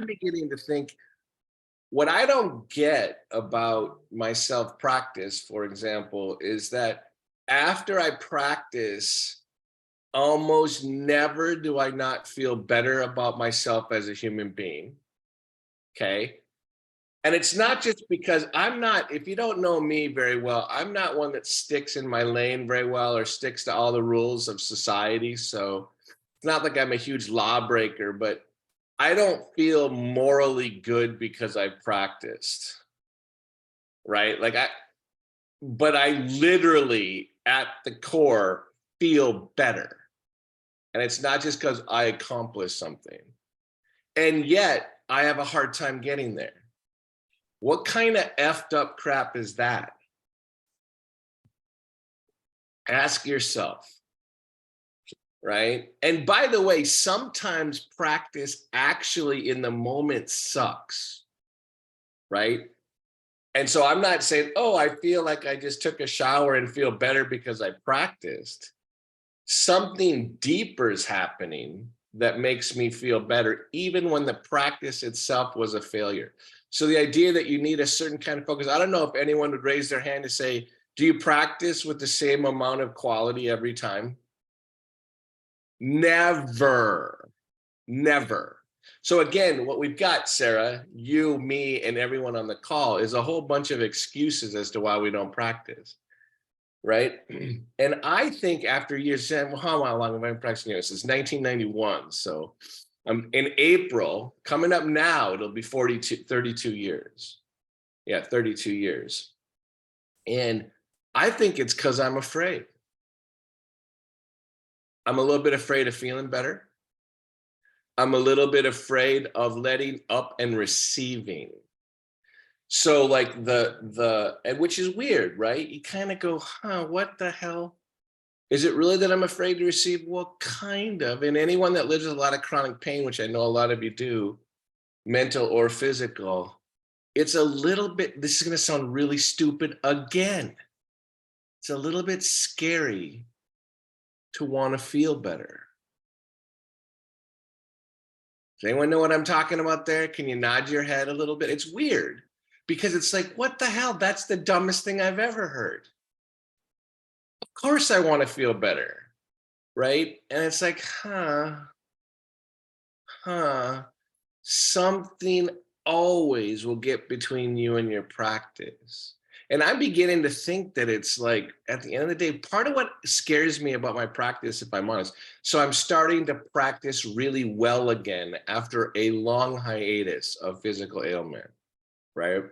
I'm beginning to think what I don't get about my self practice, for example, is that after I practice, almost never do I not feel better about myself as a human being. Okay. And it's not just because I'm not, if you don't know me very well, I'm not one that sticks in my lane very well or sticks to all the rules of society. So it's not like I'm a huge lawbreaker, but I don't feel morally good because I practiced, right? But I literally at the core feel better. And it's not just because I accomplished something. And yet I have a hard time getting there. What kind of effed up crap is that? Ask yourself, right? And by the way, sometimes practice actually in the moment sucks, right? And so I'm not saying, oh, I feel like I just took a shower and feel better because I practiced. Something deeper is happening that makes me feel better, even when the practice itself was a failure. So the idea that you need a certain kind of focus, I don't know if anyone would raise their hand to say, do you practice with the same amount of quality every time? Never, never. So again, what we've got, Sarah, you, me, and everyone on the call is a whole bunch of excuses as to why we don't practice, right? And I think after years, saying, well, how long have I been practicing? Since 1991. So in April, coming up now, it'll be 32 years. Yeah, 32 years. And I think it's because I'm afraid. I'm a little bit afraid of feeling better. I'm a little bit afraid of letting up and receiving. So like and which is weird, right? You kind of go, huh, what the hell? Is it really that I'm afraid to receive? Well, kind of. And anyone that lives with a lot of chronic pain, which I know a lot of you do, mental or physical, it's a little bit, this is going to sound really stupid again. It's a little bit scary to want to feel better. Does anyone know what I'm talking about there? Can you nod your head a little bit? It's weird because it's like, what the hell? That's the dumbest thing I've ever heard. Of course I want to feel better, right? And it's like, something always will get between you and your practice. And I'm beginning to think that it's like, at the end of the day, part of what scares me about my practice, if I'm honest, so I'm starting to practice really well again after a long hiatus of physical ailment, right?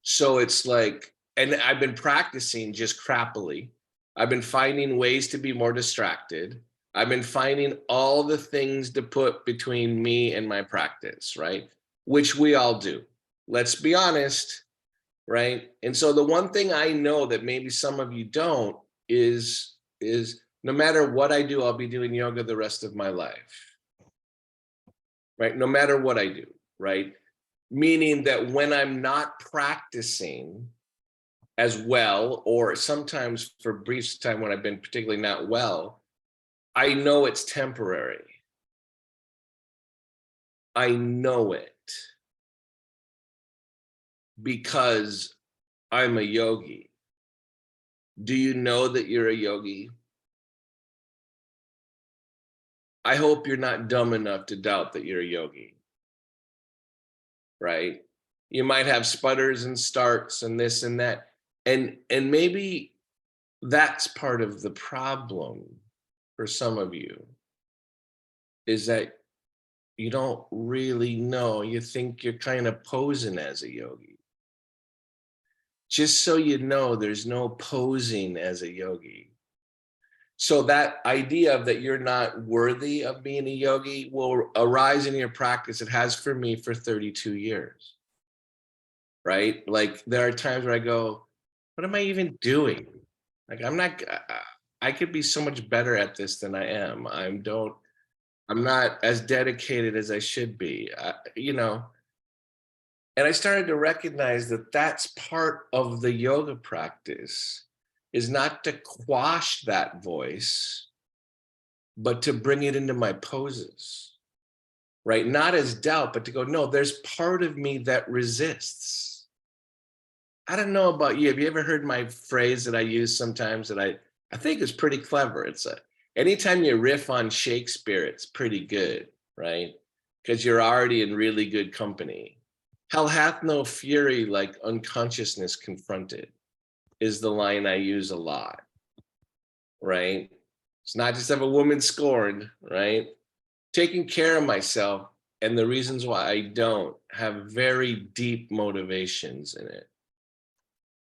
So it's like, and I've been practicing just crappily. I've been finding ways to be more distracted. I've been finding all the things to put between me and my practice, right? Which we all do. Let's be honest, right? And so the one thing I know that maybe some of you don't is no matter what I do, I'll be doing yoga the rest of my life, right? No matter what I do, right? Meaning that when I'm not practicing as well, or sometimes for brief time when I've been particularly not well, I know it's temporary. I know it because I'm a yogi. Do you know that you're a yogi? I hope you're not dumb enough to doubt that you're a yogi, right? You might have sputters and starts and this and that. And maybe that's part of the problem for some of you is that you don't really know. You think you're kind of posing as a yogi. Just so you know, there's no posing as a yogi. So that idea of that you're not worthy of being a yogi will arise in your practice. It has for me for 32 years, right? Like there are times where I go, what am I even doing? Like I'm not, I could be so much better at this than I am. I'm not as dedicated as I should be, and I started to recognize that that's part of the yoga practice is not to quash that voice, but to bring it into my poses. right? Not as doubt, but to go, no, there's part of me that resists. I don't know about you. Have you ever heard my phrase that I use sometimes that I think is pretty clever? It's anytime you riff on Shakespeare, it's pretty good, right? Because you're already in really good company. Hell hath no fury like unconsciousness confronted is the line I use a lot, right? It's not just of a woman scorned, right? Taking care of myself and the reasons why I don't have very deep motivations in it,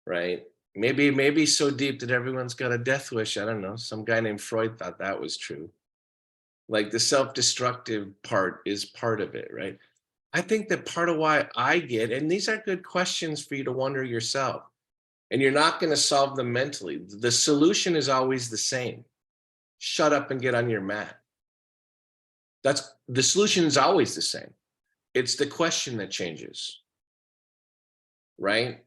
right? Maybe so deep that everyone's got a death wish. I don't know. Some guy named Freud thought that was true. Like the self-destructive part is part of it, right? I think that part of why I get, and these are good questions for you to wonder yourself, and you're not going to solve them mentally. The solution is always the same. Shut up and get on your mat. That's the solution is always the same. It's the question that changes, right?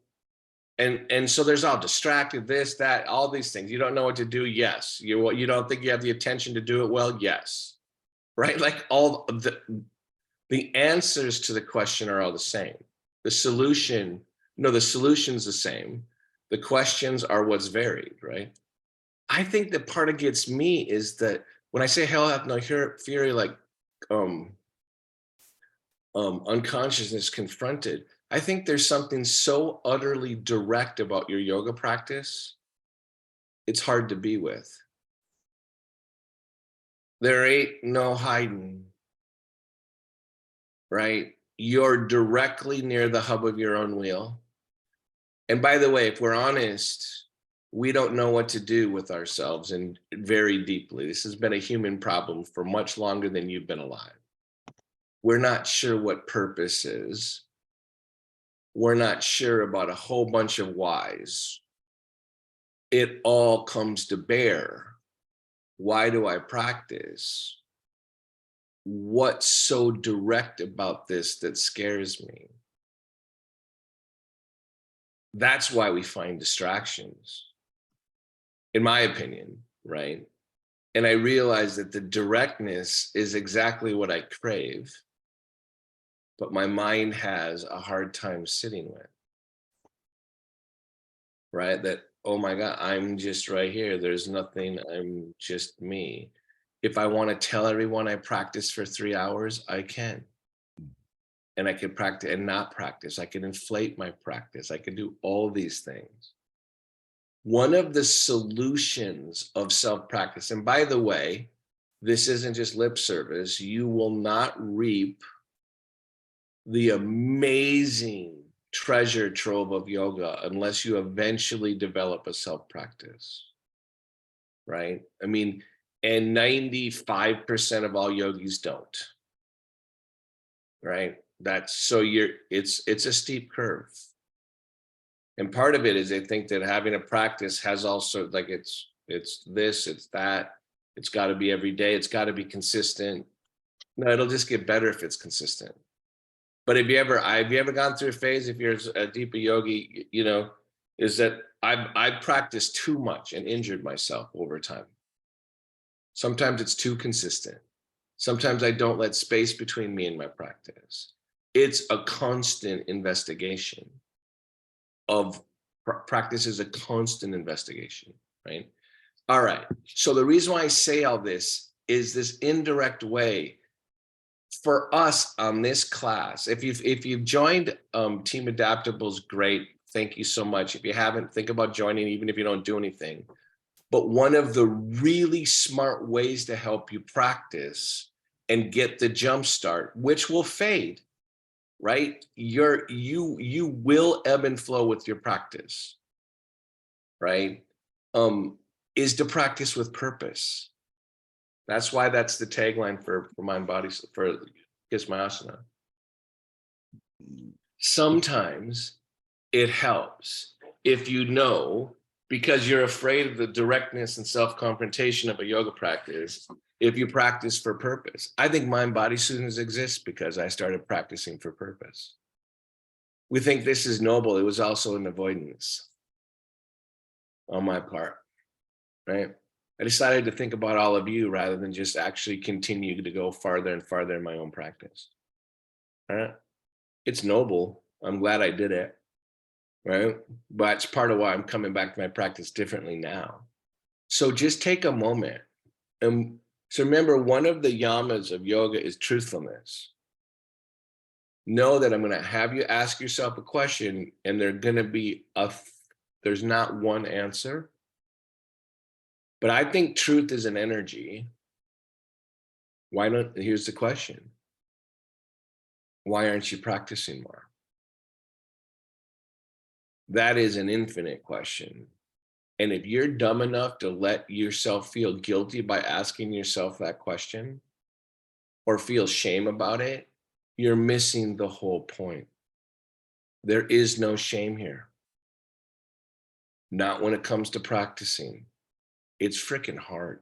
And so there's all distracted, this, that, all these things. You don't know what to do. Yes. You don't think you have the attention to do it well. Yes. Right. Like all the answers to the question are all the same. The solution, no, the solution's the same. The questions are what's varied, right? I think that part of gets me is that when I say hell hath no fury, like unconsciousness confronted, I think there's something so utterly direct about your yoga practice, it's hard to be with. There ain't no hiding, right? You're directly near the hub of your own wheel. And by the way, if we're honest, we don't know what to do with ourselves and very deeply. This has been a human problem for much longer than you've been alive. We're not sure what purpose is. We're not sure about a whole bunch of whys. It all comes to bear. Why do I practice? What's so direct about this that scares me? That's why we find distractions, in my opinion, right? And I realize that the directness is exactly what I crave, but my mind has a hard time sitting with, right? That, oh my God, I'm just right here. There's nothing, I'm just me. If I want to tell everyone I practice for 3 hours, I can. And I can practice and not practice. I can inflate my practice. I can do all these things. One of the solutions of self-practice, and by the way, this isn't just lip service, you will not reap the amazing treasure trove of yoga unless you eventually develop a self-practice, right? I mean, and 95% of all yogis don't, right? That's so it's a steep curve. And part of it is they think that having a practice has also like it's this, it's that, it's got to be every day, it's got to be consistent. No, it'll just get better if it's consistent. But have you ever gone through a phase, if you're a deeper yogi, you know, is that I've practiced too much and injured myself over time. Sometimes it's too consistent. Sometimes I don't let space between me and my practice. It's a constant investigation of practice is a constant investigation, right? All right. So the reason why I say all this is this indirect way for us on this class. If you've joined Team Adaptable's great. Thank you so much. If you haven't, think about joining, even if you don't do anything. But one of the really smart ways to help you practice and get the jump start, which will fade, right? You will ebb and flow with your practice, right? Is to practice with purpose. That's why that's the tagline for Mind Body, for Kiss My Asana. Sometimes it helps if you know, because you're afraid of the directness and self-confrontation of a yoga practice, if you practice for purpose. I think Mind Body students exist because I started practicing for purpose. We think this is noble. It was also an avoidance on my part, right? I decided to think about all of you rather than just actually continue to go farther and farther in my own practice. All right. It's noble. I'm glad I did it. Right. But it's part of why I'm coming back to my practice differently now. So just take a moment. And so remember, one of the yamas of yoga is truthfulness. Know that I'm going to have you ask yourself a question, and there's not one answer. But I think truth is an energy. Here's the question. Why aren't you practicing more? That is an infinite question. And if you're dumb enough to let yourself feel guilty by asking yourself that question or feel shame about it, you're missing the whole point. There is no shame here. Not when it comes to practicing. It's freaking hard.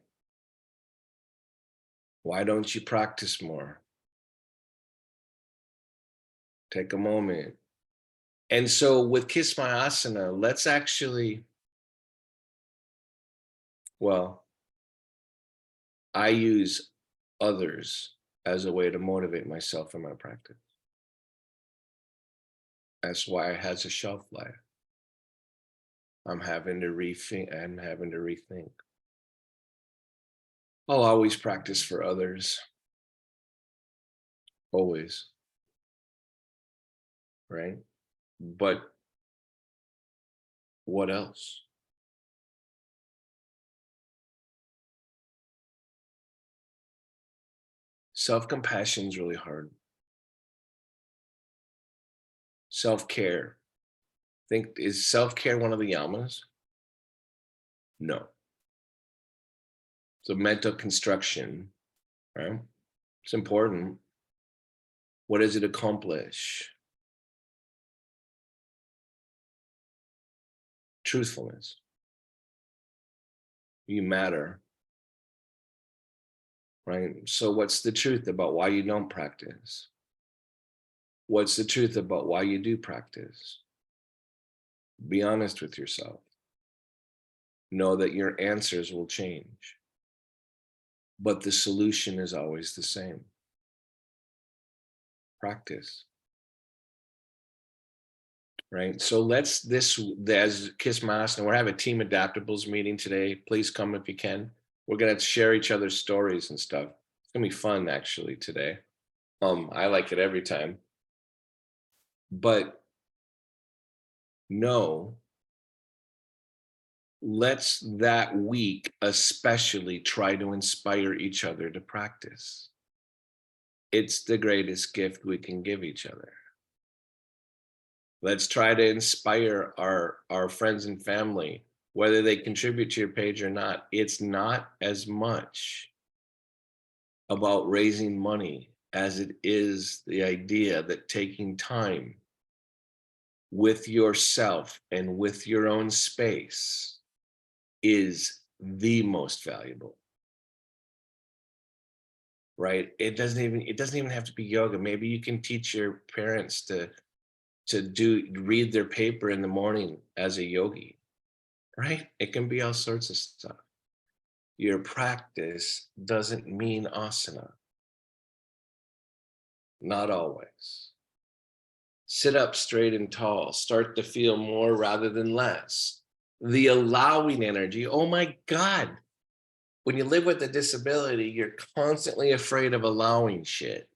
Why don't you practice more? Take a moment. And so with Kiss My Asana, let's actually, well, I use others as a way to motivate myself in my practice. That's why it has a shelf life. I'm having to rethink. I'll always practice for others. Always. Right? But what else? Self-compassion is really hard. Self-care. Is self-care one of the yamas? No. So mental construction, right? It's important. What does it accomplish? Truthfulness. You matter, right? So what's the truth about why you don't practice? What's the truth about why you do practice? Be honest with yourself. Know that your answers will change, but the solution is always the same. Practice. Right. So as Kiss My Asana, we're having a team adaptables meeting today. Please come if you can. We're gonna share each other's stories and stuff. It's gonna be fun actually today. I like it every time. But no, let's that week especially try to inspire each other to practice. It's the greatest gift we can give each other. Let's try to inspire our friends and family, whether they contribute to your page or not. It's not as much about raising money as it is the idea that taking time with yourself and with your own space is the most valuable. Right? It doesn't even have to be yoga. Maybe you can teach your parents to read their paper in the morning as a yogi, right? It can be all sorts of stuff. Your practice doesn't mean asana. Not always. Sit up straight and tall. Start to feel more rather than less. The allowing energy. Oh my God. When you live with a disability, you're constantly afraid of allowing shit,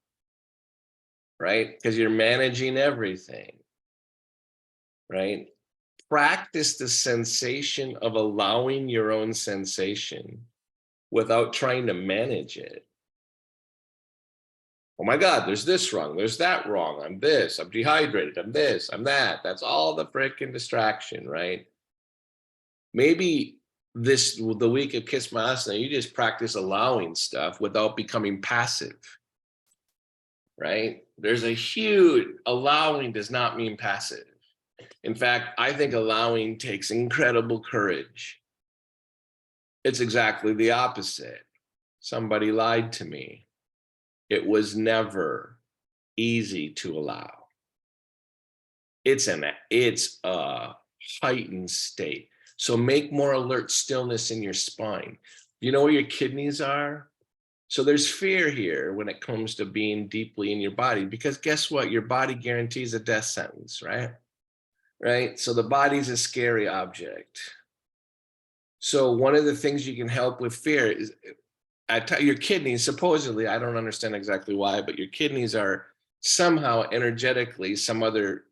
right? Because you're managing everything, right? Practice the sensation of allowing your own sensation without trying to manage it. Oh my God, there's this wrong, there's that wrong, I'm this, I'm dehydrated, I'm this, I'm that. That's all the freaking distraction, right? Maybe the week of Kiss My Asana, you just practice allowing stuff without becoming passive, right? There's a huge allowing does not mean passive. In fact, I think allowing takes incredible courage. It's exactly the opposite. Somebody lied to me. It was never easy to allow. It's a heightened state. So make more alert stillness in your spine. You know where your kidneys are? So there's fear here when it comes to being deeply in your body, because guess what? Your body guarantees a death sentence, right? Right? So the body's a scary object. So one of the things you can help with fear is your kidneys, supposedly, I don't understand exactly why, but your kidneys are somehow energetically, some other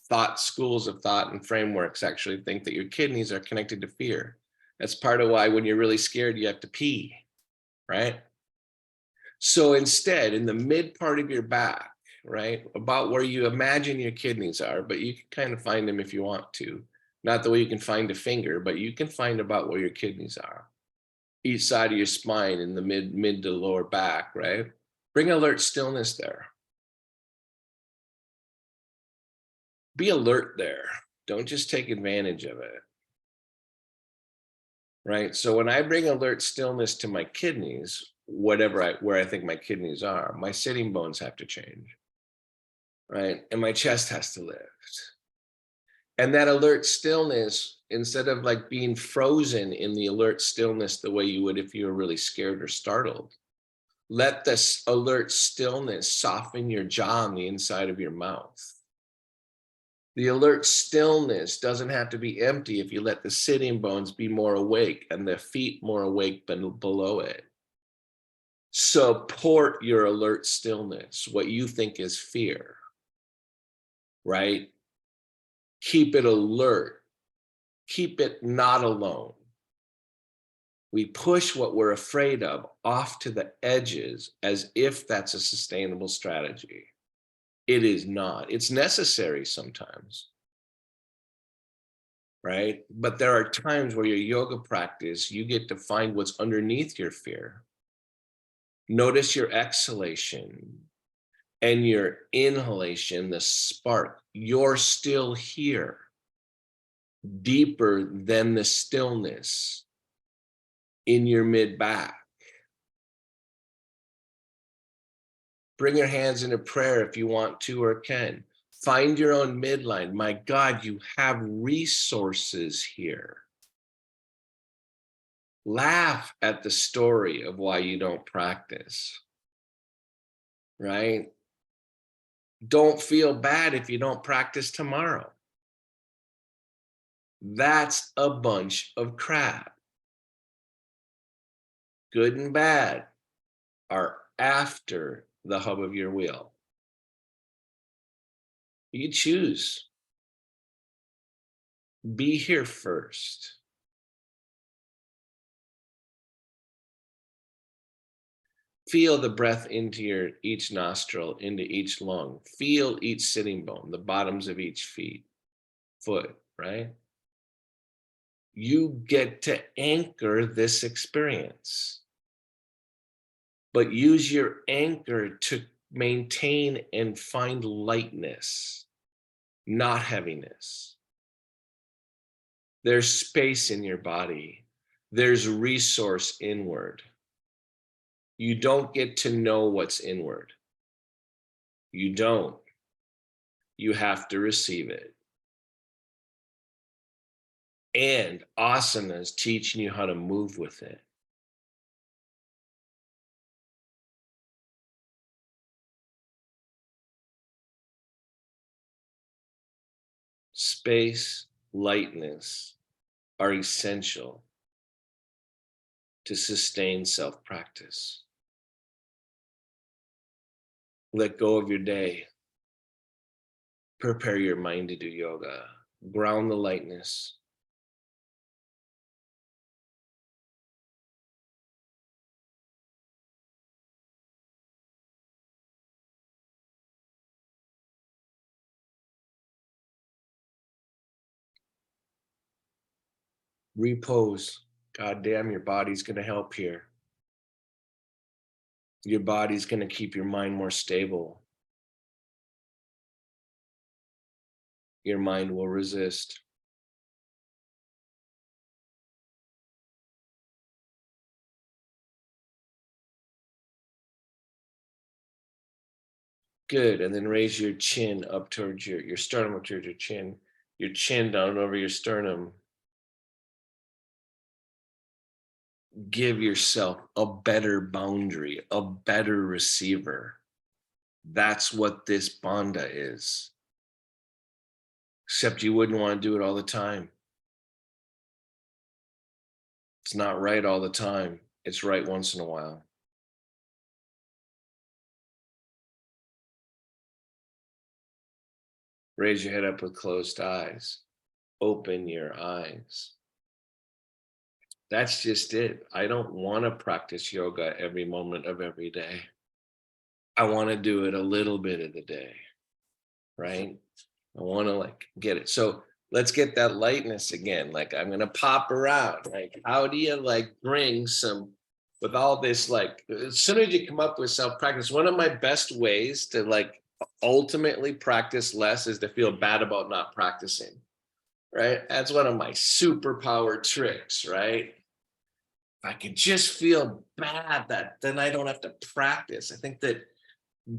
thought schools of thought and frameworks actually think that your kidneys are connected to fear. That's part of why when you're really scared, you have to pee, right? So instead, in the mid part of your back, right, about where you imagine your kidneys are, but you can kind of find them if you want to. Not the way you can find a finger, but you can find about where your kidneys are. Each side of your spine in the mid to lower back, right? Bring alert stillness there. Be alert there. Don't just take advantage of it. Right? So when I bring alert stillness to my kidneys, where I think my kidneys are, my sitting bones have to change, right? And my chest has to lift. And that alert stillness, instead of like being frozen in the alert stillness the way you would if you were really scared or startled, let this alert stillness soften your jaw on the inside of your mouth. The alert stillness doesn't have to be empty if you let the sitting bones be more awake and the feet more awake below it. Support your alert stillness, what you think is fear, right? Keep it alert. Keep it not alone. We push what we're afraid of off to the edges as if that's a sustainable strategy. It is not. It's necessary sometimes, right? But there are times where your yoga practice, you get to find what's underneath your fear. Notice your exhalation and your inhalation, the spark. You're still here, deeper than the stillness in your mid back. Bring your hands into prayer if you want to or can. Find your own midline. My God, you have resources here. Laugh at the story of why you don't practice, right? Don't feel bad if you don't practice tomorrow. That's a bunch of crap. Good and bad are after the hub of your wheel. You choose. Be here first. Feel the breath into each nostril, into each lung. Feel each sitting bone, the bottoms of each foot, right? You get to anchor this experience, but use your anchor to maintain and find lightness, not heaviness. There's space in your body. There's resource inward. You don't get to know what's inward. You don't. You have to receive it. And asana is teaching you how to move with it. Space, lightness are essential to sustain self-practice. Let go of your day. Prepare your mind to do yoga. Ground the lightness. Repose. God damn, your body's going to help here. Your body's going to keep your mind more stable. Your mind will resist. Good. And then raise your chin up towards your sternum, up towards your chin down over your sternum. give yourself a better boundary, a better receiver. That's what this Banda is. Except you wouldn't want to do it all the time. It's not right all the time. It's right once in a while. Raise your head up with closed eyes. Open your eyes. That's just it. I don't want to practice yoga every moment of every day. I want to do it a little bit of the day, right? I want to like get it. So let's get that lightness again. Like I'm going to pop around. Like how do you like bring some, with all this, like as soon as you come up with self-practice, one of my best ways to like ultimately practice less is to feel bad about not practicing, right? That's one of my superpower tricks, right? If I could just feel bad, that then I don't have to practice. I think that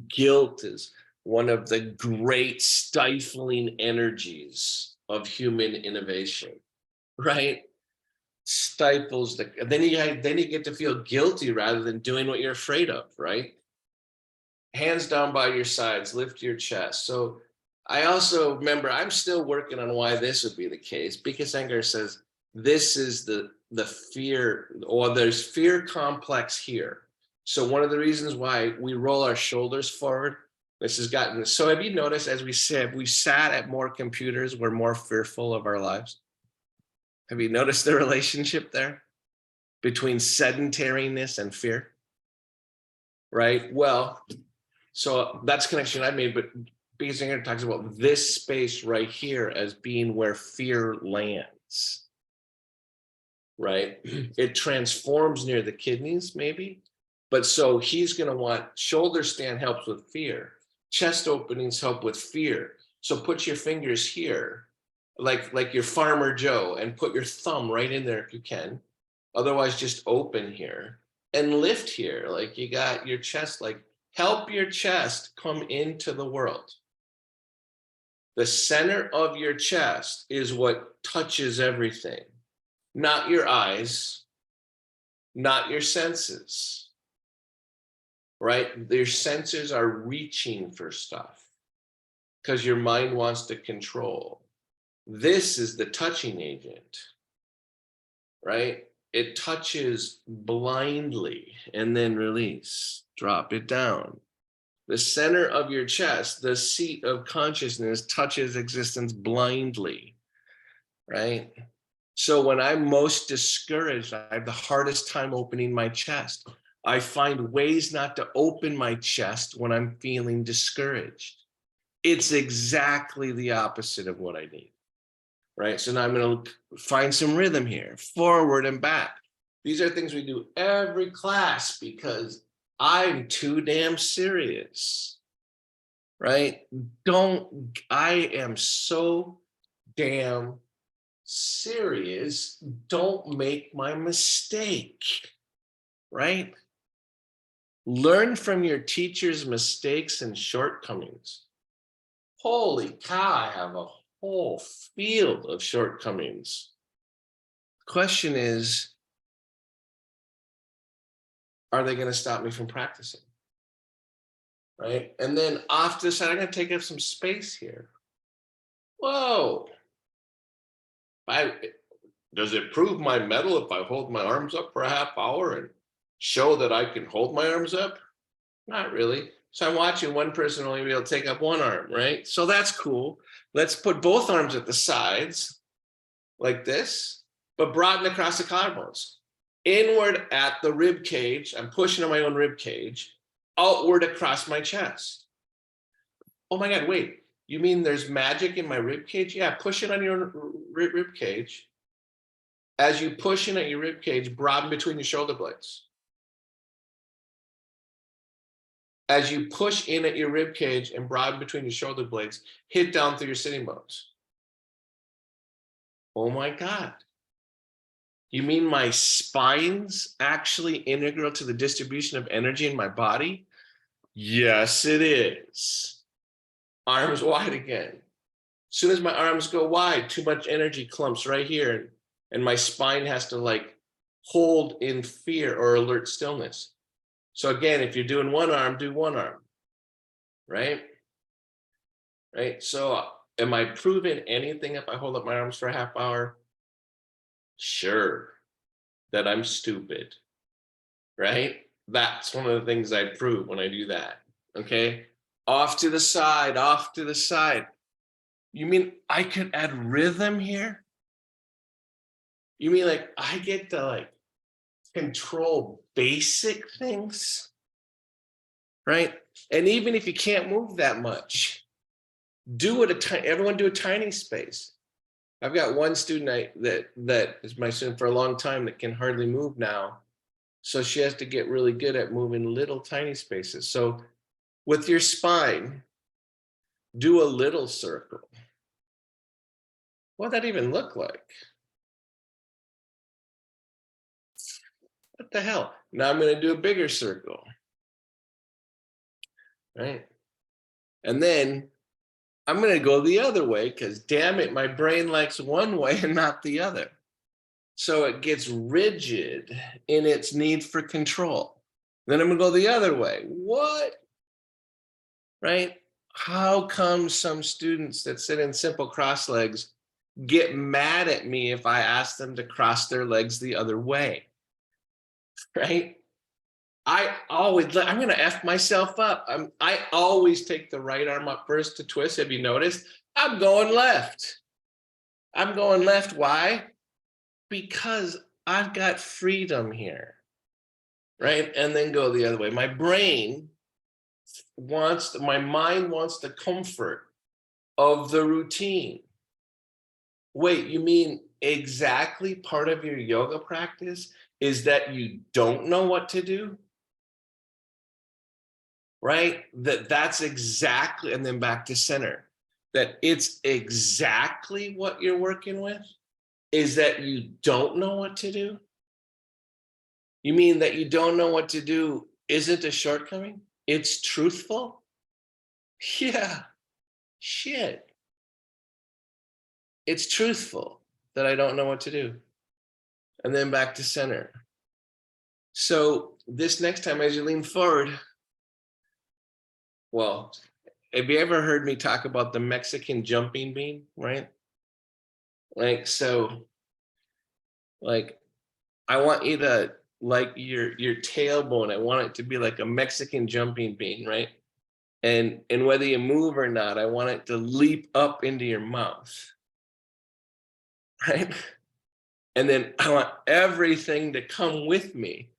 guilt is one of the great stifling energies of human innovation, right? Stifles the, then you get to feel guilty rather than doing what you're afraid of, right? Hands down by your sides, lift your chest. So I also remember, I'm still working on why this would be the case, because Iyengar says this is the fear, or there's fear complex here. So one of the reasons why we roll our shoulders forward, this has gotten, so have you noticed, as we said, we sat at more computers, we're more fearful of our lives? Have you noticed the relationship there between sedentariness and fear? Right? Well, so that's connection I made, but because Iyengar talks about this space right here as being where fear lands, right? It transforms near the kidneys, maybe. But so he's going to want shoulder stand helps with fear. Chest openings help with fear. So put your fingers here, like your Farmer Joe, and put your thumb right in there if you can. Otherwise, just open here and lift here. Like you got your chest, like help your chest come into the world. The center of your chest is what touches everything, not your eyes, not your senses, right? Your senses are reaching for stuff because your mind wants to control. This is the touching agent, right? It touches blindly and then release, drop it down. The center of your chest, the seat of consciousness, touches existence blindly, right? So when I'm most discouraged, I have the hardest time opening my chest. I find ways not to open my chest when I'm feeling discouraged. It's exactly the opposite of what I need, right? So now I'm going to find some rhythm here, forward and back. These are things we do every class because I'm too damn serious, right? I am so damn serious. Don't make my mistake, right? Learn from your teacher's mistakes and shortcomings. Holy cow, I have a whole field of shortcomings. Question is, are they going to stop me from practicing? Right? And then off to the side, I'm going to take up some space here. Whoa. Does it prove my mettle if I hold my arms up for a half hour and show that I can hold my arms up? Not really. So I'm watching one person only be able to take up one arm, right? So that's cool. Let's put both arms at the sides like this, but broaden across the collarbones. Inward at the rib cage. I'm pushing on my own rib cage. Outward across my chest. Oh my God, wait. You mean there's magic in my rib cage? Yeah, push it on your rib cage. As you push in at your rib cage, broaden between your shoulder blades. As you push in at your rib cage and broaden between your shoulder blades, hit down through your sitting bones. Oh my God. You mean my spine's actually integral to the distribution of energy in my body? Yes, it is. Arms wide again. As soon as my arms go wide, too much energy clumps right here, and my spine has to like hold in fear or alert stillness. So again, if you're doing one arm, do one arm, right? Right. So am I proving anything if I hold up my arms for a half hour? Sure. That I'm stupid, right? That's one of the things I prove when I do that. Okay. Off to the side, off to the side. You mean I could add rhythm here? You mean like I get to like control basic things, right? And even if you can't move that much, do it everyone do a tiny space. I've got one student that is my student for a long time that can hardly move now. So she has to get really good at moving little tiny spaces. So with your spine, do a little circle. What would that even look like? What the hell? Now I'm going to do a bigger circle, right? And then I'm going to go the other way because damn it, my brain likes one way and not the other. So it gets rigid in its need for control. Then I'm going to go the other way. What? Right? How come some students that sit in simple cross legs get mad at me if I ask them to cross their legs the other way? Right? I'm going to F myself up. I always take the right arm up first to twist. Have you noticed? I'm going left. I'm going left. Why? Because I've got freedom here. Right? And then go the other way. My mind wants the comfort of the routine. Wait, you mean exactly part of your yoga practice is that you don't know what to do? Right? That's exactly, and then back to center. That it's exactly what you're working with is that you don't know what to do? You mean that you don't know what to do isn't a shortcoming? It's truthful? Yeah, shit. It's truthful that I don't know what to do. And then back to center. So this next time as you lean forward, well, have you ever heard me talk about the Mexican jumping bean, right? Like, so, like, I want you to, like your tailbone, I want it to be like a Mexican jumping bean, right? And whether you move or not, I want it to leap up into your mouth, right? And then I want everything to come with me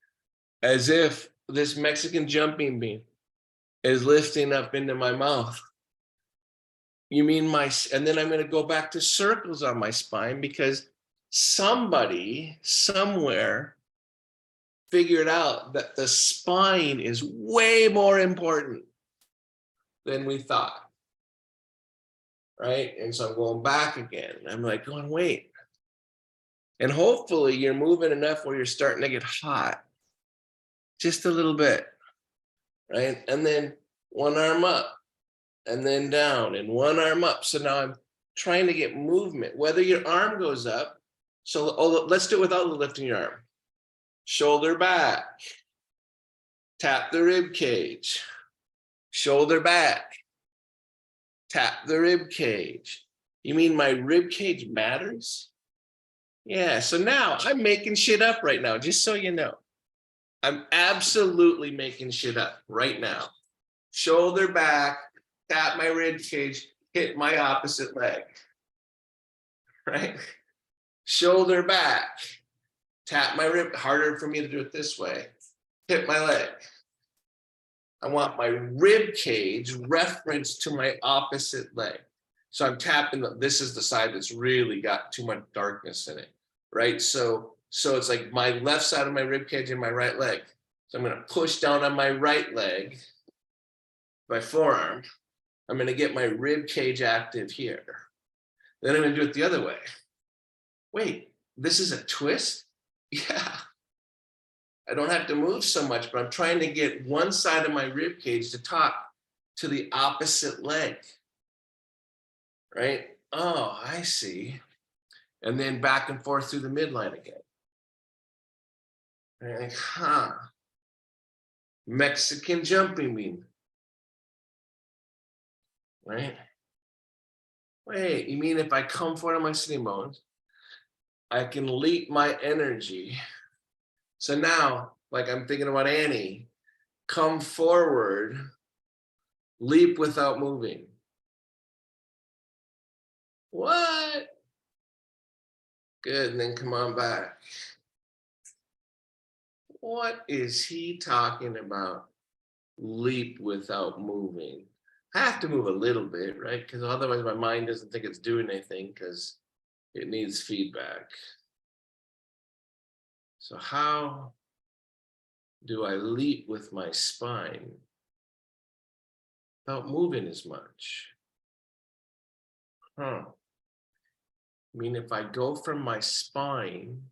as if this Mexican jumping bean is lifting up into my mouth. You mean and then I'm going to go back to circles on my spine because somebody somewhere figured out that the spine is way more important than we thought. Right? And so I'm going back again. I'm like going, wait. And hopefully you're moving enough where you're starting to get hot. Just a little bit. Right? And then one arm up and then down and one arm up. So now I'm trying to get movement, whether your arm goes up. So let's do it without lifting your arm. Shoulder back. Tap the rib cage. Shoulder back. Tap the rib cage. You mean my rib cage matters? Yeah, so now I'm making shit up right now, just so you know. I'm absolutely making shit up right now. Shoulder back, tap my rib cage, hit my opposite leg. Right? Shoulder back, tap my rib, harder for me to do it this way, hit my leg. I want my rib cage reference to my opposite leg. So I'm tapping, this is the side that's really got too much darkness in it, right? So it's like my left side of my rib cage and my right leg. So I'm going to push down on my right leg, my forearm. I'm going to get my rib cage active here. Then I'm going to do it the other way. Wait, this is a twist? Yeah. I don't have to move so much, but I'm trying to get one side of my rib cage to talk to the opposite leg. Right? Oh, I see. And then back and forth through the midline again. And like, huh, Mexican jumping bean, right? Wait, you mean if I come forward on my sitting bones, I can leap my energy. So now, like I'm thinking about Annie, come forward, leap without moving. What? Good, and then come on back. What is he talking about? Leap without moving. I have to move a little bit, right? Because otherwise my mind doesn't think it's doing anything because it needs feedback. So how do I leap with my spine without moving as much? I mean, if I go from my spine,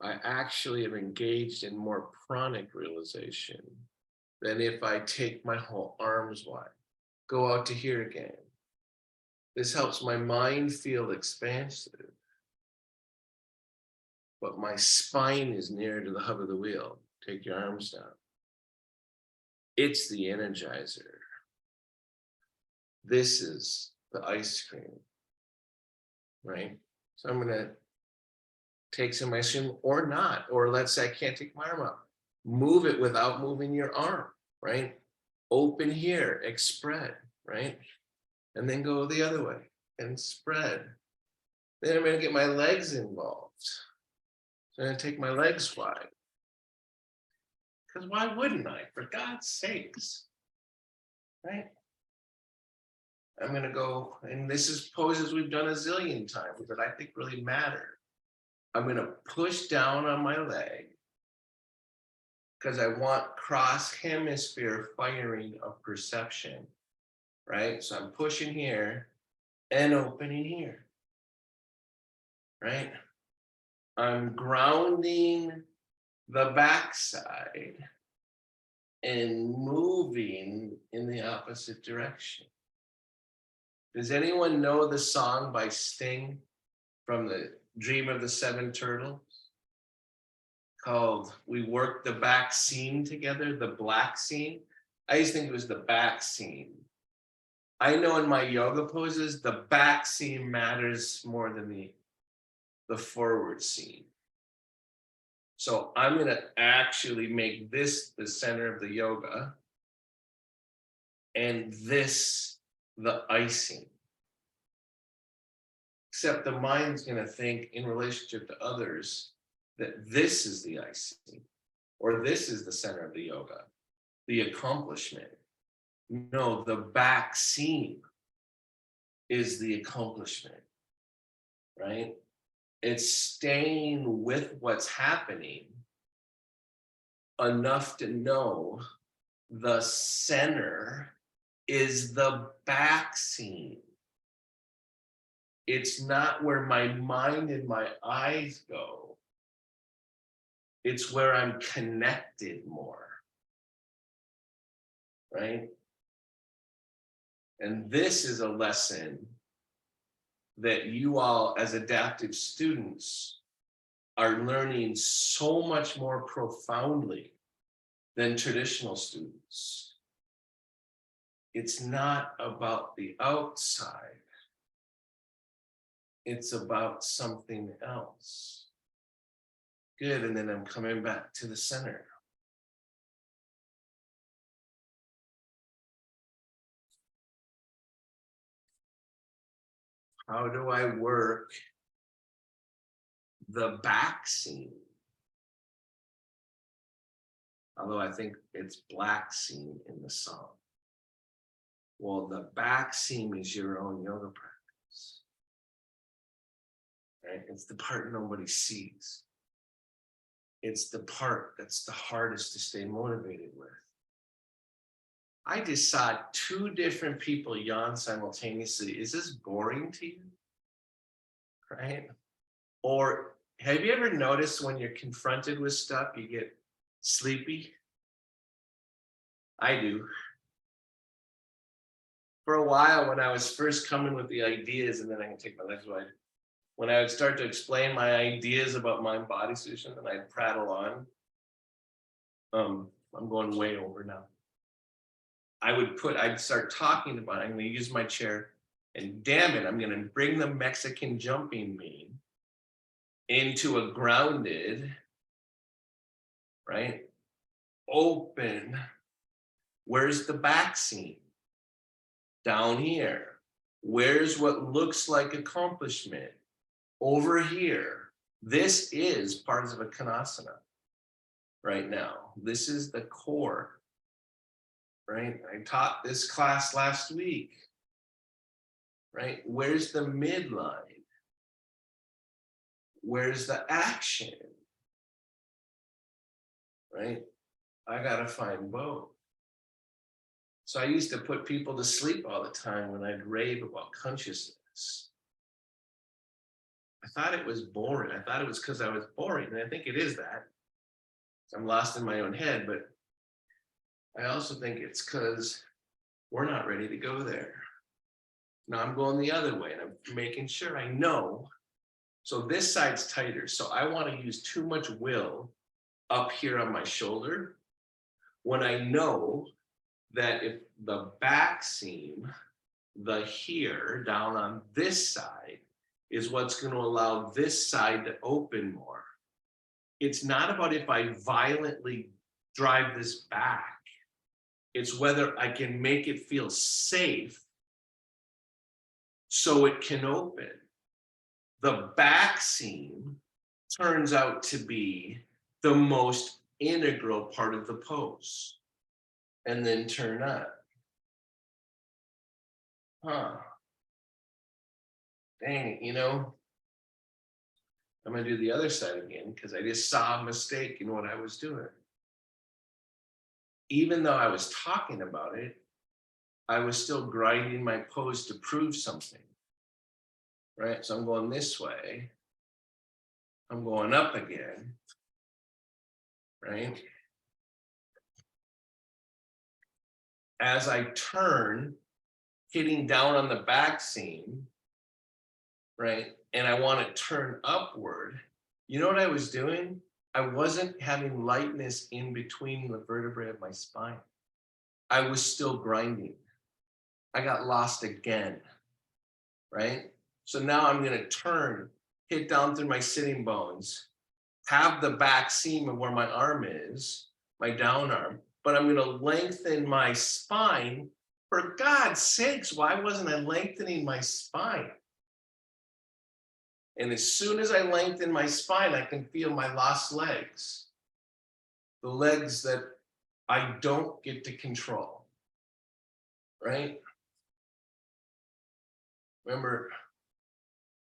I actually am engaged in more pranic realization than if I take my whole arms wide. Go out to here again. This helps my mind feel expansive, but my spine is near to the hub of the wheel. Take your arms down. It's the energizer. This is the ice cream, right? So I'm going to take some ice cream or not, or let's say I can't take my arm up. Move it without moving your arm, right? Open here, spread, right? And then go the other way and spread. Then I'm going to get my legs involved. So I'm going to take my legs wide. Because why wouldn't I? For God's sakes, right? I'm going to go, and this is poses we've done a zillion times that I think really matter. I'm going to push down on my leg because I want cross hemisphere firing of perception, right? So I'm pushing here and opening here, right? I'm grounding the backside and moving in the opposite direction. Does anyone know the song by Sting from the Dream of the Seven Turtles called We Work the Back Scene Together, the black scene? I used to think it was the back scene. I know in my yoga poses, the back scene matters more than the forward scene. So I'm going to actually make this the center of the yoga and this the icing. Except the mind's going to think in relationship to others that this is the icing or this is the center of the yoga, the accomplishment. No, the back scene is the accomplishment, right? It's staying with what's happening enough to know the center is the back scene. It's not where my mind and my eyes go. It's where I'm connected more, right? And this is a lesson that you all as adaptive students are learning so much more profoundly than traditional students. It's not about the outside. It's about something else. Good, and then I'm coming back to the center. How do I work the back scene? Although I think it's black scene in the song. Well, the back scene is your own yoga practice. Right? It's the part nobody sees. It's the part that's the hardest to stay motivated with. I just saw two different people yawn simultaneously. Is this boring to you? Right? Or have you ever noticed when you're confronted with stuff, you get sleepy? I do. For a while, when I was first coming with the ideas, and then I can take my legs wide, when I would start to explain my ideas about mind body solution, and I'd prattle on. I'm going way over now. I'd start talking about, I'm going to use my chair, and damn it, I'm going to bring the Mexican jumping me into a grounded, right? Open. Where's the back seam? Down here. Where's what looks like accomplishment? Over here. This is part of a Kanasana right now. This is the core, right? I taught this class last week, right? Where's the midline? Where's the action, right? I got to find both. So I used to put people to sleep all the time when I'd rave about consciousness. I thought it was boring. I thought it was because I was boring. And I think it is that. I'm lost in my own head, but I also think it's because we're not ready to go there. Now I'm going the other way and I'm making sure I know. So this side's tighter. So I want to use too much will up here on my shoulder when I know that if the back seam, the here down on this side is what's going to allow this side to open more. It's not about if I violently drive this back. It's whether I can make it feel safe so it can open. The back seam turns out to be the most integral part of the pose. And then turn up. Huh. Dang it, you know, I'm going to do the other side again because I just saw a mistake in what I was doing. Even though I was talking about it, I was still grinding my pose to prove something. Right? So I'm going this way. I'm going up again. Right? As I turn, hitting down on the back seam, right? And I want to turn upward. You know what I was doing? I wasn't having lightness in between the vertebrae of my spine. I was still grinding. I got lost again, right? So now I'm going to turn, hit down through my sitting bones, have the back seam of where my arm is, my down arm, but I'm going to lengthen my spine. For God's sakes, why wasn't I lengthening my spine? And as soon as I lengthen my spine, I can feel my lost legs. The legs that I don't get to control, right? Remember,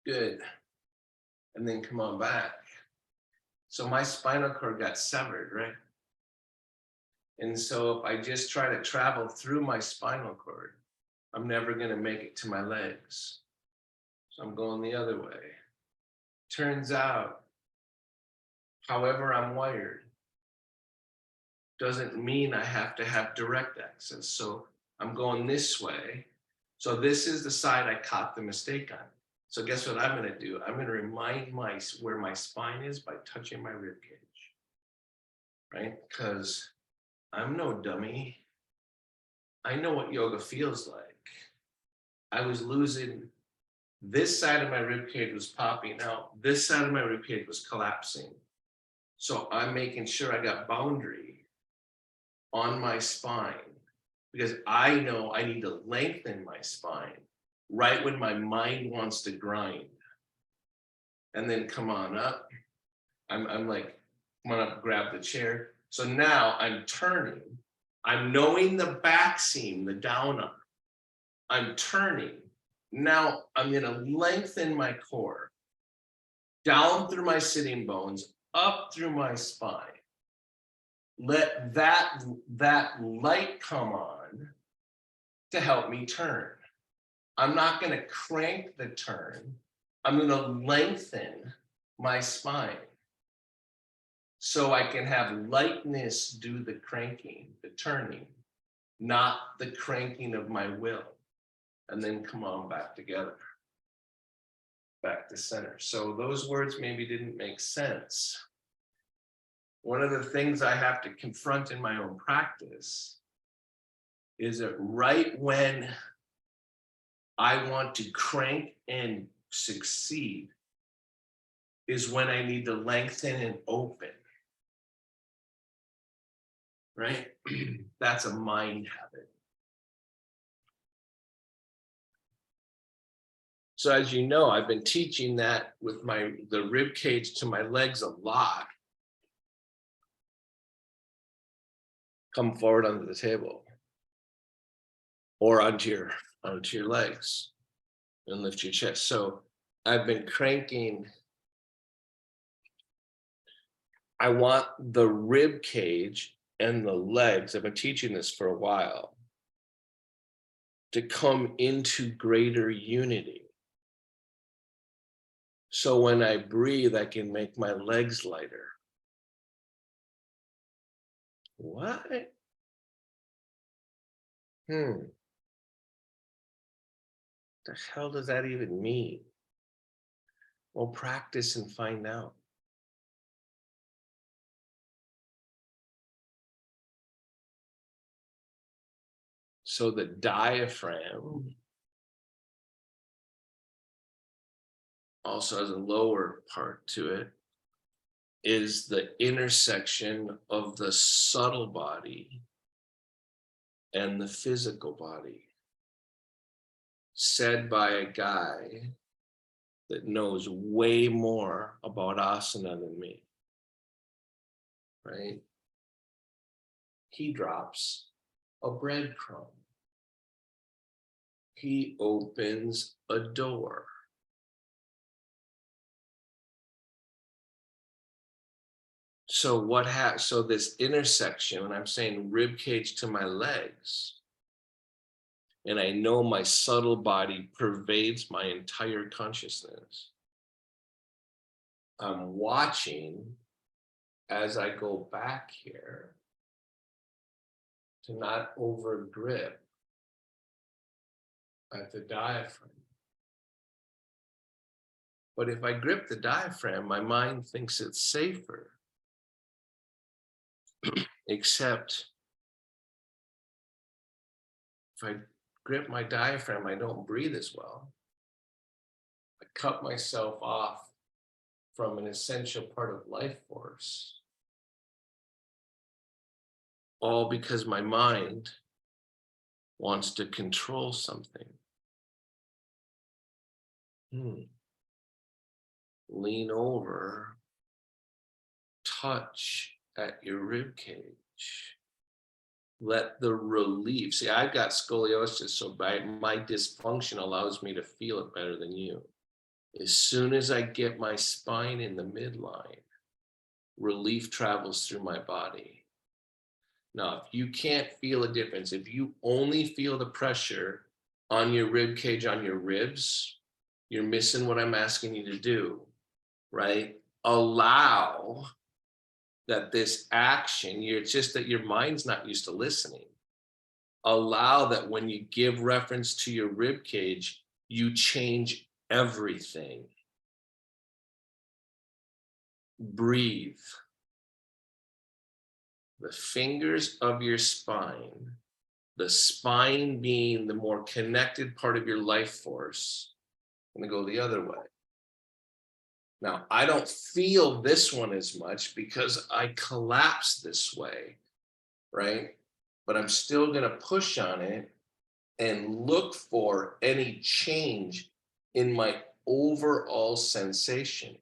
good. And then come on back. So my spinal cord got severed, right? And so if I just try to travel through my spinal cord, I'm never going to make it to my legs. So I'm going the other way. Turns out, however I'm wired, doesn't mean I have to have direct access. So I'm going this way. So this is the side I caught the mistake on. So guess what I'm going to do? I'm going to remind where my spine is by touching my rib cage, right? Because I'm no dummy. I know what yoga feels like. I was losing. This side of my rib cage was popping out. This side of my rib cage was collapsing. So I'm making sure I got boundary on my spine because I know I need to lengthen my spine right when my mind wants to grind. And then come on up. I'm like, come on up, grab the chair. So now I'm turning. I'm knowing the back seam, the down arm. I'm turning. Now I'm going to lengthen my core down through my sitting bones, up through my spine. Let that light come on to help me turn. I'm not going to crank the turn. I'm going to lengthen my spine so I can have lightness do the cranking, the turning, not the cranking of my will. And then come on back together. back to center. So those words maybe didn't make sense. One of the things I have to confront in my own practice is that right when I want to crank and succeed is when I need to lengthen and open, right? That's a mind habit. So as you know, I've been teaching that with the rib cage to my legs a lot. Come forward onto the table or onto your legs and lift your chest. So I've been cranking. I want the rib cage and the legs, I've been teaching this for a while, to come into greater unity. So when I breathe, I can make my legs lighter. What? The hell does that even mean? Well, practice and find out. So the diaphragm also has a lower part to it, is the intersection of the subtle body and the physical body. Said by a guy that knows way more about asana than me, right? He drops a breadcrumb. He opens a door. So so this intersection, when I'm saying rib cage to my legs, and I know my subtle body pervades my entire consciousness, I'm watching as I go back here to not over grip at the diaphragm. But if I grip the diaphragm, my mind thinks it's safer. Except if I grip my diaphragm, I don't breathe as well. I cut myself off from an essential part of life force. All because my mind wants to control something. Lean over, touch at your rib cage. Let the relief. See, I've got scoliosis, so my dysfunction allows me to feel it better than you. As soon as I get my spine in the midline, relief travels through my body. Now, if you can't feel a difference, if you only feel the pressure on your rib cage, on your ribs, you're missing what I'm asking you to do, right? Allow that this action, it's just that your mind's not used to listening. Allow that when you give reference to your rib cage, you change everything. Breathe. The fingers of your spine, the spine being the more connected part of your life force, I'm gonna go the other way. Now, I don't feel this one as much because I collapse this way, right? But I'm still going to push on it and look for any change in my overall sensation.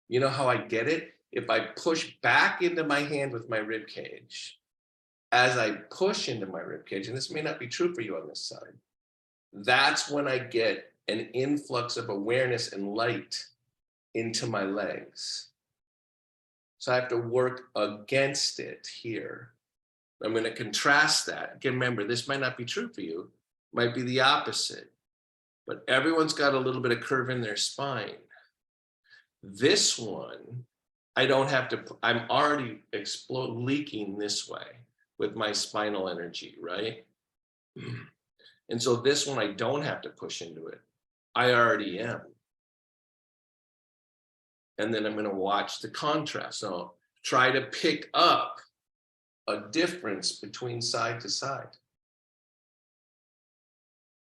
You know how I get it? If I push back into my hand with my rib cage, as I push into my rib cage, and this may not be true for you on this side, that's when I get an influx of awareness and light into my legs. So I have to work against it here. I'm going to contrast that. Again, remember, this might not be true for you, might be the opposite, but everyone's got a little bit of curve in their spine. This one, I don't have to, I'm already leaking this way with my spinal energy, right? And so this one, I don't have to push into it. I already am. And then I'm going to watch the contrast. So try to pick up a difference between side to side.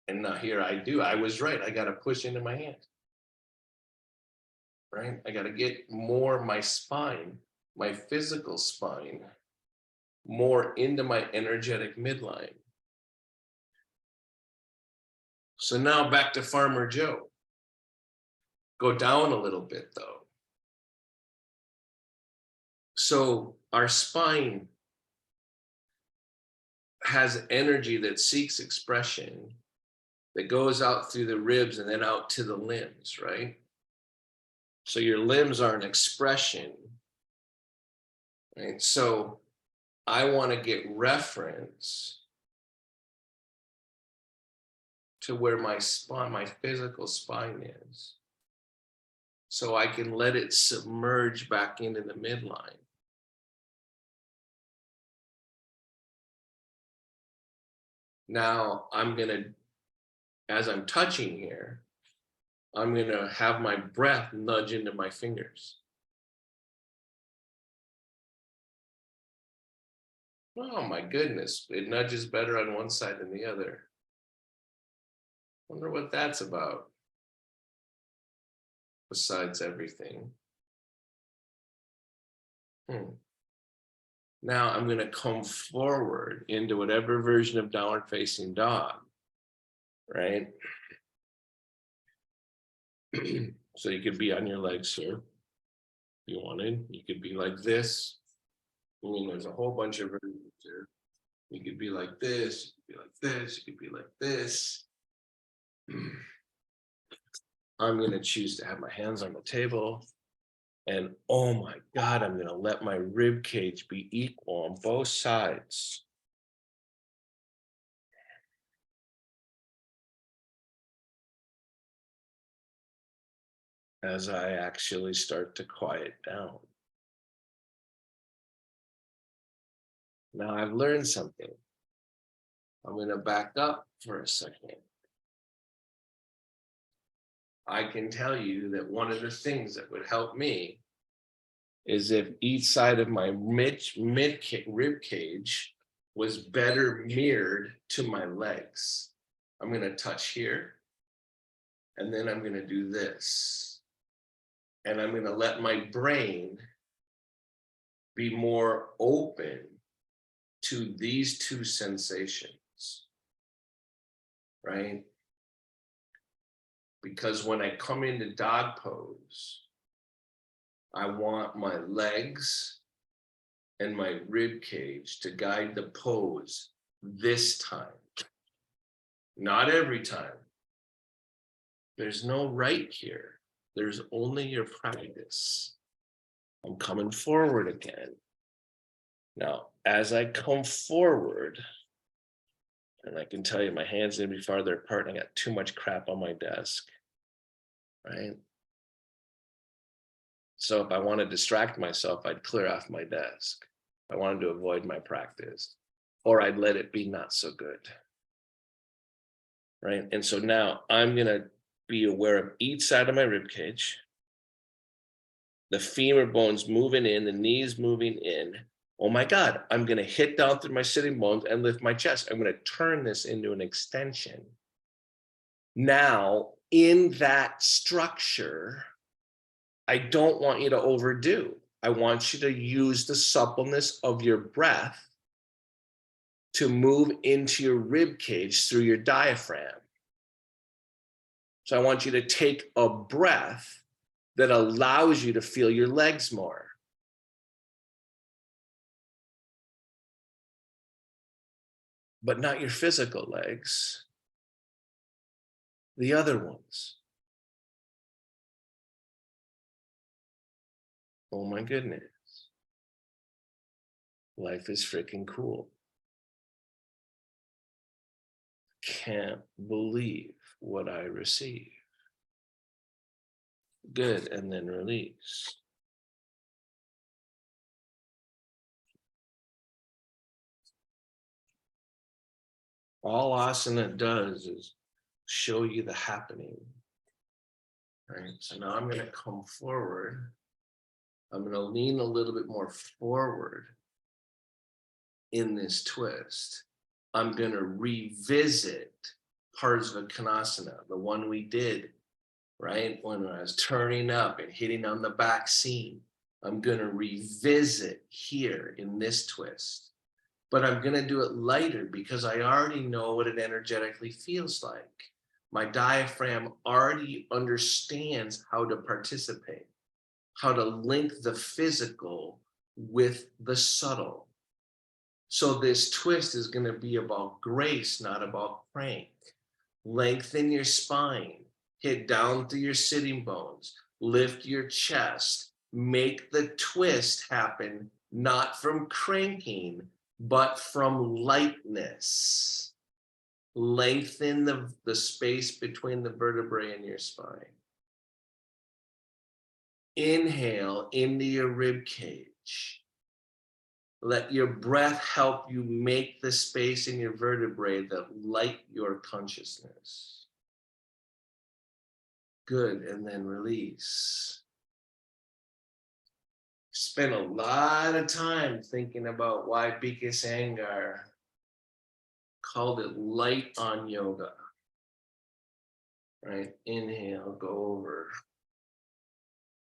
And now here I was right. I got to push into my hand. Right? I got to get more my spine, my physical spine, more into my energetic midline. So now back to Farmer Joe. Go down a little bit though. So our spine has energy that seeks expression, that goes out through the ribs and then out to the limbs, right? So your limbs are an expression, right? So I want to get reference to where my spine, my physical spine is, so I can let it submerge back into the midline. Now I'm going to, as I'm touching here, I'm going to have my breath nudge into my fingers. Oh my goodness, it nudges better on one side than the other. Wonder what that's about, besides everything. Now I'm going to come forward into whatever version of downward facing dog, right? So you could be on your legs here if you wanted. You could be like this. I mean, there's a whole bunch of versions here. You could be like this, you could be like this, you could be like this. I'm going to choose to have my hands on the table. And oh my God, I'm going to let my rib cage be equal on both sides. As I actually start to quiet down. Now I've learned something. I'm going to back up for a second. I can tell you that one of the things that would help me is if each side of my rib cage was better mirrored to my legs. I'm going to touch here, and then I'm going to do this. And I'm going to let my brain be more open to these two sensations, right? Because when I come into dog pose, I want my legs and my rib cage to guide the pose this time. Not every time. There's no right here. There's only your practice. I'm coming forward again. Now, as I come forward, and I can tell you my hands need to be farther apart and I got too much crap on my desk, right? So if I want to distract myself, I'd clear off my desk. I wanted to avoid my practice, or I'd let it be not so good, right? And so now I'm going to be aware of each side of my rib cage, the femur bones moving in, the knees moving in. Oh my God, I'm going to hit down through my sitting bones and lift my chest. I'm going to turn this into an extension. Now, in that structure, I don't want you to overdo. I want you to use the suppleness of your breath to move into your rib cage through your diaphragm. So I want you to take a breath that allows you to feel your legs more. But not your physical legs, the other ones. Oh my goodness. Life is freaking cool. Can't believe what I receive. Good, and then release. All asana does is show you the happening. right? So now I'm going to come forward. I'm going to lean a little bit more forward in this twist. I'm going to revisit Parsvakonasana, the one we did, right? When I was turning up and hitting on the back seam. I'm going to revisit here in this twist, but I'm going to do it lighter because I already know what it energetically feels like. My diaphragm already understands how to participate, how to link the physical with the subtle. So this twist is going to be about grace, not about crank. Lengthen your spine, hit down through your sitting bones, lift your chest, make the twist happen, not from cranking, but from lightness. Lengthen the space between the vertebrae in your spine. Inhale into your rib cage. Let your breath help you make the space in your vertebrae that light your consciousness. Good, and then release. Spent a lot of time thinking about why Bika Sangar called it light on yoga. Right? Inhale, go over.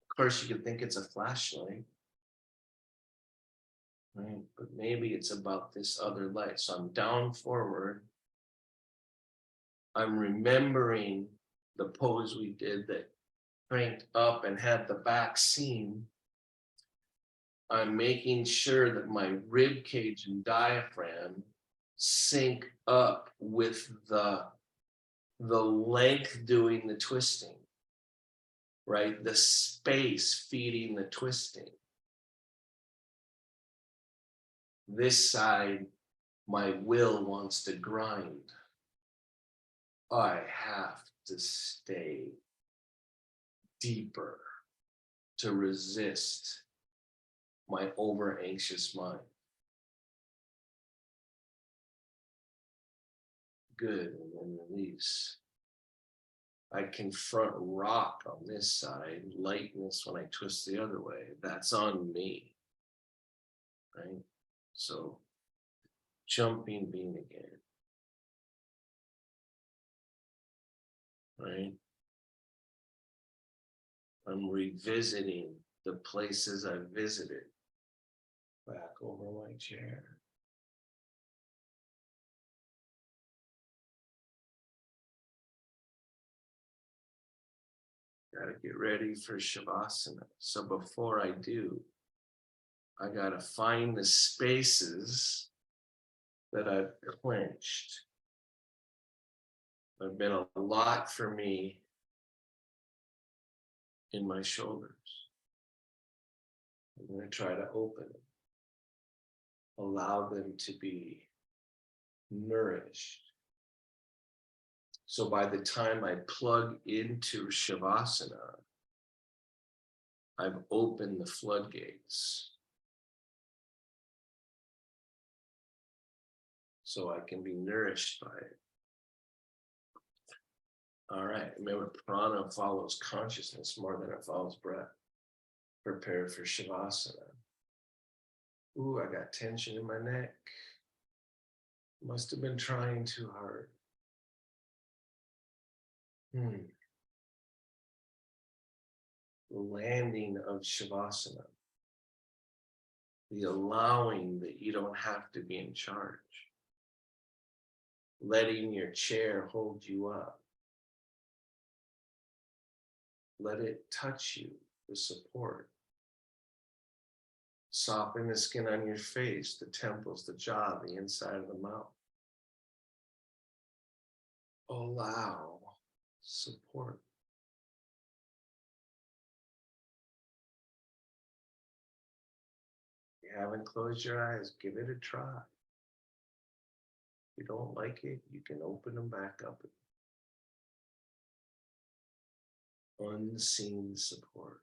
Of course, you could think it's a flashlight. Right? But maybe it's about this other light. So I'm down forward. I'm remembering the pose we did that cranked up and had the back seam. I'm making sure that my rib cage and diaphragm sync up with the length doing the twisting, right? The space feeding the twisting. This side, my will wants to grind. I have to stay deeper to resist my over anxious mind. Good, and then release. I confront rock on this side, lightness when I twist the other way. That's on me, right? So jumping being again, right? I'm revisiting the places I've visited. Back over my chair. Got to get ready for Shavasana. So before I do, I got to find the spaces that I've clenched. There've been a lot for me in my shoulders. I'm going to try to open them, allow them to be nourished. So by the time I plug into Shavasana, I've opened the floodgates. So I can be nourished by it. All right, remember prana follows consciousness more than it follows breath. Prepare for Shavasana. Ooh, I got tension in my neck. Must have been trying too hard. The landing of Shavasana. The allowing that you don't have to be in charge. Letting your chair hold you up. Let it touch you with support. Soften the skin on your face, the temples, the jaw, the inside of the mouth. Allow support. If you haven't closed your eyes, give it a try. If you don't like it, you can open them back up. Unseen support.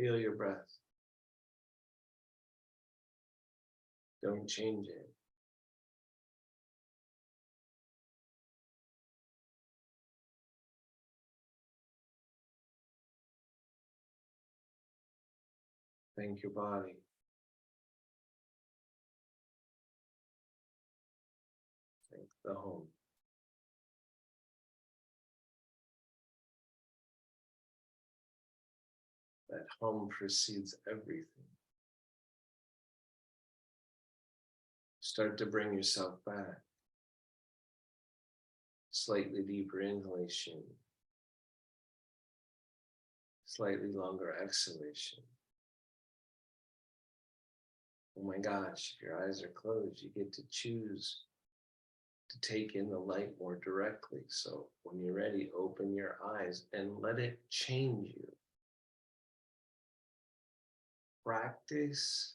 Feel your breath. Don't change it. Thank your body. Thank the home. That home precedes everything. Start to bring yourself back. Slightly deeper inhalation. Slightly longer exhalation. Oh my gosh, if your eyes are closed, you get to choose to take in the light more directly. So when you're ready, open your eyes and let it change you. Practice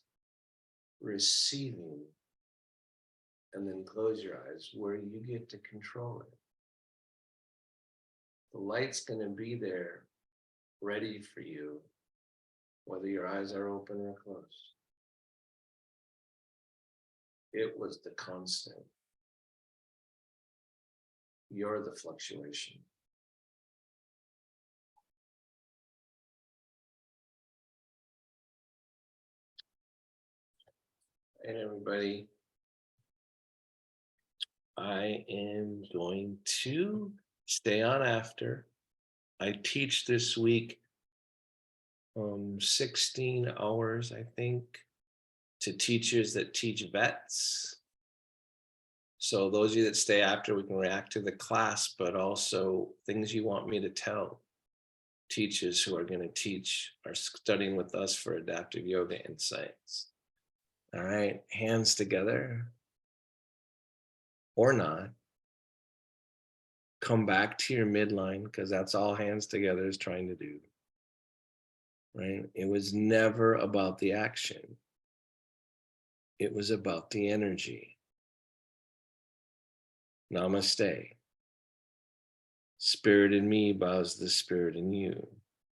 receiving and then close your eyes where you get to control it. The light's going to be there ready for you, whether your eyes are open or closed. It was the constant. You're the fluctuation. And everybody, I am going to stay on after. I teach this week 16 hours, I think, to teachers that teach vets. So those of you that stay after, we can react to the class, but also things you want me to tell teachers who are going to teach are studying with us for adaptive yoga and science. All right, hands together or not. Come back to your midline because that's all hands together is trying to do. Right? It was never about the action. It was about the energy. Namaste. Spirit in me bows the spirit in you.